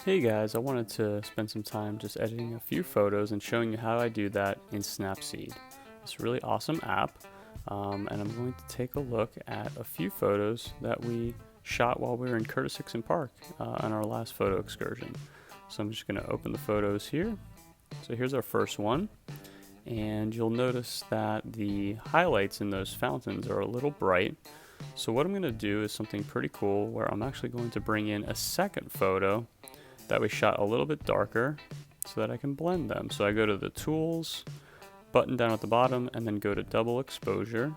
Hey guys, I wanted to spend some time just editing a few photos and showing you how I do that in Snapseed. It's a really awesome app, and I'm going to take a look at a few photos that we shot while we were in Curtis Hickson Park on our last photo excursion. So I'm just going to open the photos here. So here's our first one, and you'll notice that the highlights in those fountains are a little bright. So what I'm going to do is something pretty cool where I'm actually going to bring in a second photo that we shot a little bit darker so that I can blend them. So I go to the tools button down at the bottom and then go to double exposure,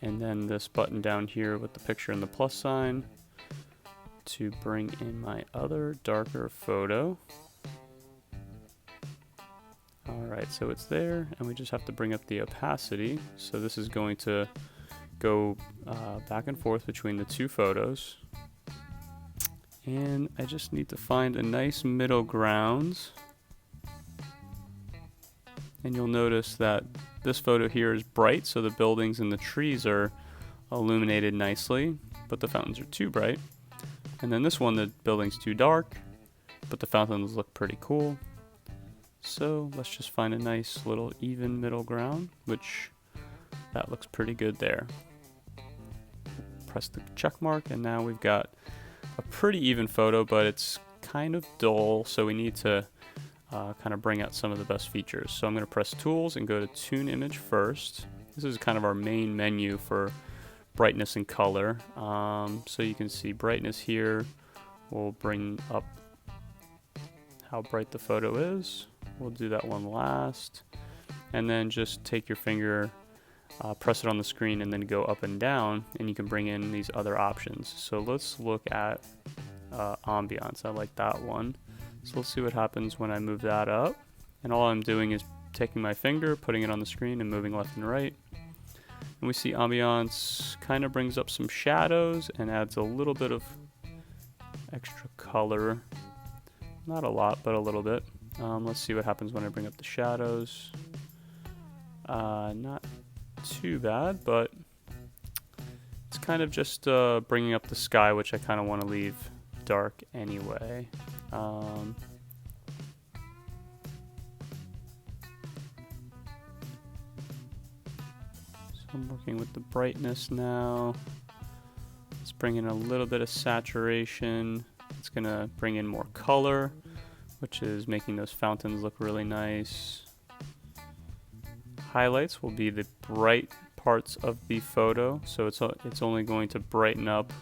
and then this button down here with the picture and the plus sign to bring in my other darker photo. Alright, so it's there, and we just have to bring up the opacity. So this is going to go back and forth between the two photos. And I just need to find a nice middle ground. And you'll notice that this photo here is bright, so the buildings and the trees are illuminated nicely, but the fountains are too bright. And then this one, the building's too dark, but the fountains look pretty cool. So let's just find a nice little even middle ground, which that looks pretty good there. Press the check mark, and now we've got a pretty even photo, but it's kind of dull, so we need to kind of bring out some of the best features. So I'm going to press tools and go to tune image first. This is kind of our main menu for brightness and color. So you can see brightness here will bring up how bright the photo is. We'll do that one last, and then just take your finger, press it on the screen, and then go up and down, and you can bring in these other options. So let's look at ambiance. I like that one. So let's see what happens when I move that up. And all I'm doing is taking my finger, putting it on the screen, and moving left and right. And we see ambiance kind of brings up some shadows and adds a little bit of extra color. Not a lot, but a little bit. Let's see what happens when I bring up the shadows. Not too bad, but it's kind of just bringing up the sky, which I kind of want to leave dark anyway. So I'm working with the brightness now. Let's bring in a little bit of saturation. It's going to bring in more color, which is making those fountains look really nice. Highlights will be the bright parts of the photo, so it's only going to brighten up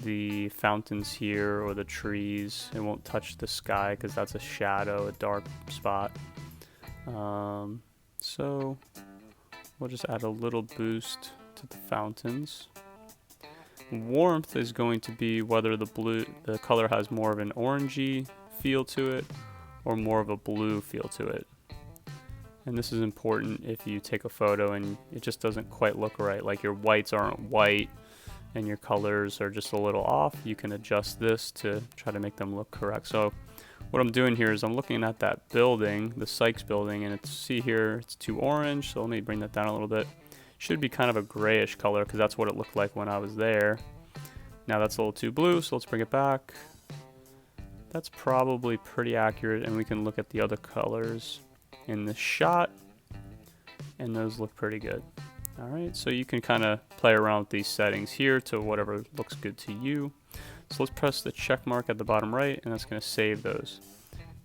the fountains here or the trees. It won't touch the sky because that's a shadow, a dark spot. So we'll just add a little boost to the fountains. Warmth is going to be whether the color has more of an orangey feel to it or more of a blue feel to it. And this is important if you take a photo and it just doesn't quite look right, like your whites aren't white and your colors are just a little off. You can adjust this to try to make them look correct. So what I'm doing here is I'm looking at that building, the Sykes building, and see here it's too orange, so let me bring that down a little bit. Should be kind of a grayish color because that's what it looked like when I was there. Now that's a little too blue, so let's bring it back. That's probably pretty accurate, and we can look at the other colors in the shot, and those look pretty good. Alright, so you can kind of play around with these settings here to whatever looks good to you. So let's press the check mark at the bottom right, and that's going to save those.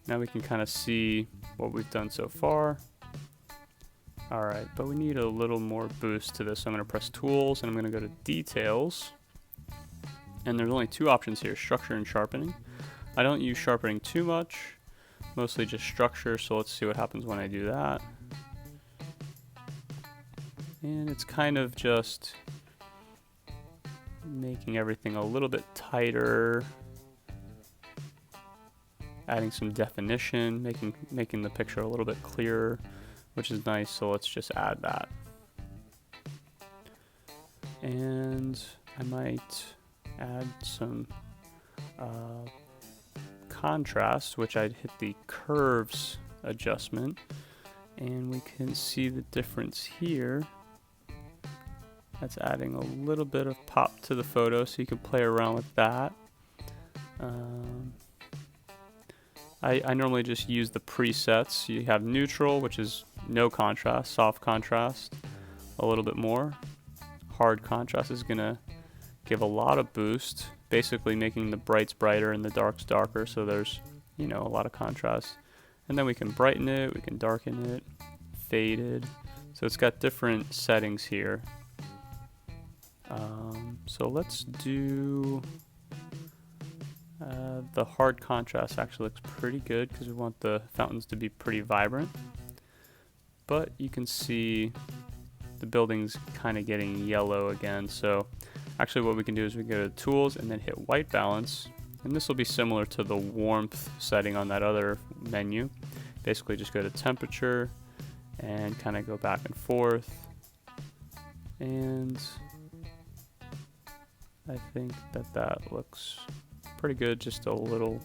Now we can kind of see what we've done so far. Alright, but we need a little more boost to this, so I'm going to press tools, and I'm going to go to details. And there's only two options here, structure and sharpening. I don't use sharpening too much, mostly just structure, so let's see what happens when I do that. And it's kind of just making everything a little bit tighter, adding some definition, making the picture a little bit clearer, which is nice, so let's just add that. And I might add some contrast, which I'd hit the curves adjustment, and we can see the difference here. That's adding a little bit of pop to the photo, so you can play around with that. I normally just use the presets. You have neutral, which is no contrast, soft contrast, a little bit more. Hard contrast is gonna give a lot of boost, basically making the brights brighter and the darks darker, so there's, you know, a lot of contrast. And then we can brighten it, we can darken it, faded. So it's got different settings here. So let's do the hard contrast. Actually looks pretty good because we want the fountains to be pretty vibrant. But you can see the building's kind of getting yellow again. So actually what we can do is we go to tools and then hit white balance. And this will be similar to the warmth setting on that other menu. Basically just go to temperature and kind of go back and forth. And I think that looks pretty good, just a little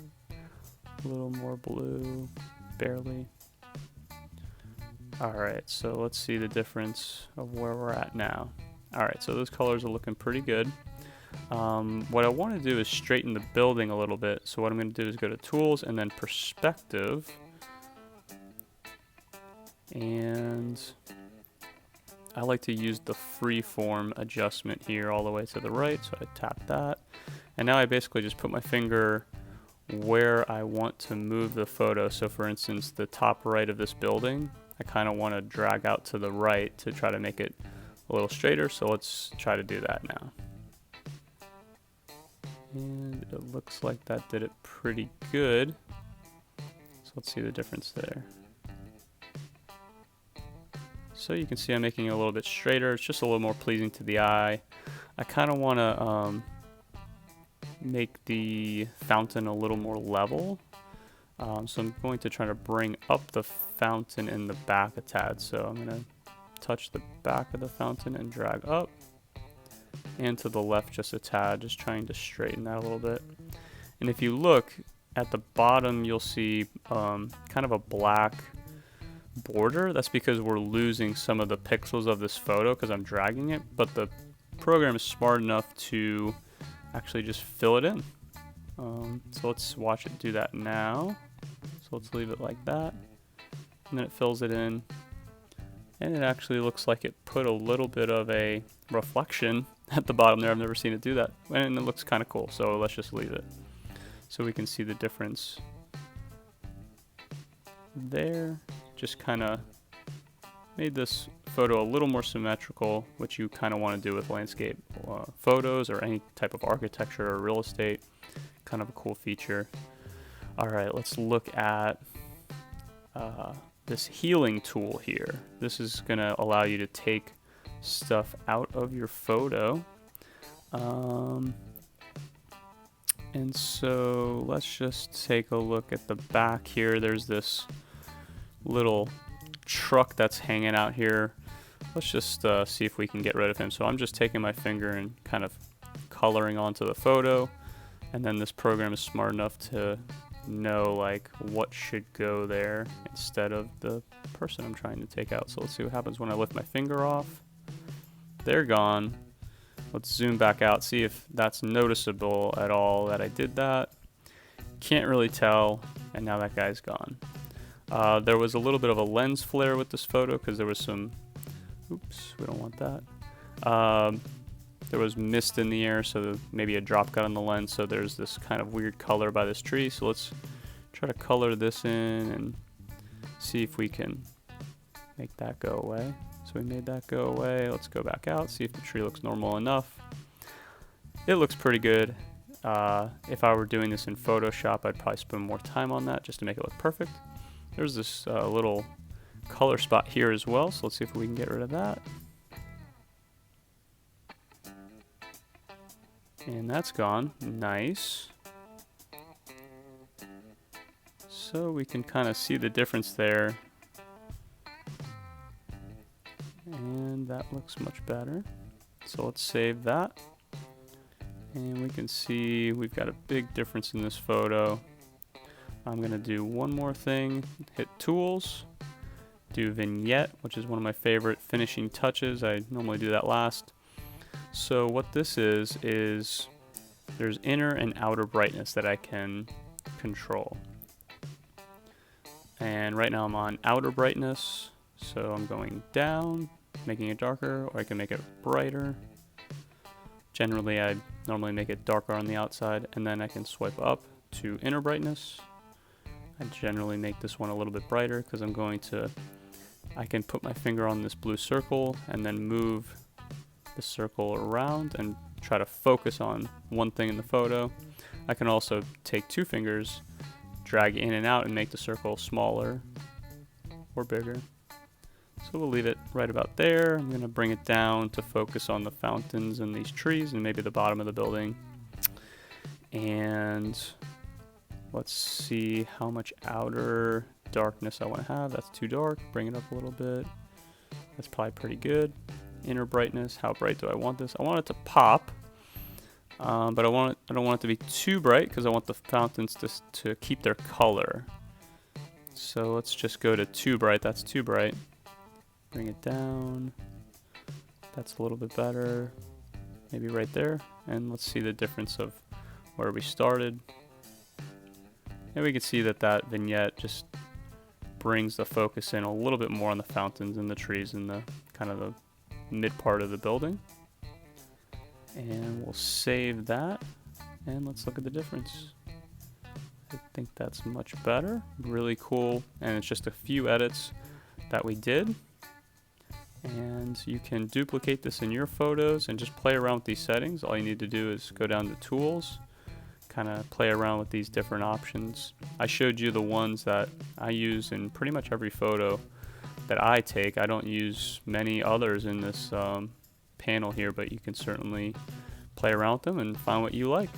more blue, barely. Alright, so let's see the difference of where we're at now. Alright, so those colors are looking pretty good. What I want to do is straighten the building a little bit. So what I'm going to do is go to tools and then perspective. And I like to use the freeform adjustment here all the way to the right. So I tap that. And now I basically just put my finger where I want to move the photo. So for instance, the top right of this building, I kind of want to drag out to the right to try to make it a little straighter. So let's try to do that now. And it looks like that did it pretty good. So let's see the difference there. So you can see I'm making it a little bit straighter. It's just a little more pleasing to the eye. I kind of want to make the fountain a little more level. So I'm going to try to bring up the fountain in the back a tad. So I'm going to touch the back of the fountain and drag up. And to the left just a tad, just trying to straighten that a little bit. And if you look at the bottom, you'll see kind of a black border. That's because we're losing some of the pixels of this photo because I'm dragging it, but the program is smart enough to actually just fill it in. So let's watch it do that now. So let's leave it like that, and then it fills it in, and it actually looks like it put a little bit of a reflection at the bottom there. I've never seen it do that, and it looks kind of cool, so let's just leave it so we can see the difference there. Just kind of made this photo a little more symmetrical, which you kind of want to do with landscape photos or any type of architecture or real estate. Kind of a cool feature. All right, let's look at this healing tool here. This is going to allow you to take stuff out of your photo. And so let's just take a look at the back here. There's this little truck that's hanging out here. Let's just see if we can get rid of him. So I'm just taking my finger and kind of coloring onto the photo, and then this program is smart enough to know like what should go there instead of the person I'm trying to take out. So let's see what happens when I lift my finger off. They're gone. Let's zoom back out, see if that's noticeable at all that I did that. Can't really tell, and now that guy's gone. There was a little bit of a lens flare with this photo because there was some, oops, we don't want that. There was mist in the air, so maybe a drop got on the lens, so there's this kind of weird color by this tree. So let's try to color this in and see if we can make that go away. So we made that go away. Let's go back out, see if the tree looks normal enough. It looks pretty good. If I were doing this in Photoshop, I'd probably spend more time on that just to make it look perfect. There's this little color spot here as well, so let's see if we can get rid of that. And that's gone. Nice. So we can kind of see the difference there. And that looks much better. So let's save that. And we can see we've got a big difference in this photo. I'm going to do one more thing. Hit Tools. Do Vignette, which is one of my favorite finishing touches. I normally do that last. So what this is there's inner and outer brightness that I can control. And right now I'm on outer brightness, so I'm going down, making it darker, or I can make it brighter. Generally, I normally make it darker on the outside, and then I can swipe up to inner brightness. I generally make this one a little bit brighter because I can put my finger on this blue circle and then move the circle around and try to focus on one thing in the photo. I can also take two fingers, drag in and out, and make the circle smaller or bigger. So we'll leave it right about there. I'm going to bring it down to focus on the fountains and these trees and maybe the bottom of the building. And let's see how much outer darkness I want to have. That's too dark. Bring it up a little bit. That's probably pretty good. Inner brightness. How bright do I want this? I want it to pop, but I don't want it to be too bright because I want the fountains to keep their color. So let's just go to too bright. That's too bright. Bring it down. That's a little bit better. Maybe right there. And let's see the difference of where we started. And we can see that vignette just brings the focus in a little bit more on the fountains and the trees and the kind of the mid part of the building. And we'll save that. And let's look at the difference. I think that's much better. Really cool. And it's just a few edits that we did. And you can duplicate this in your photos and just play around with these settings. All you need to do is go down to Tools, kind of play around with these different options. I showed you the ones that I use in pretty much every photo that I take. I don't use many others in this panel here, but you can certainly play around with them and find what you like.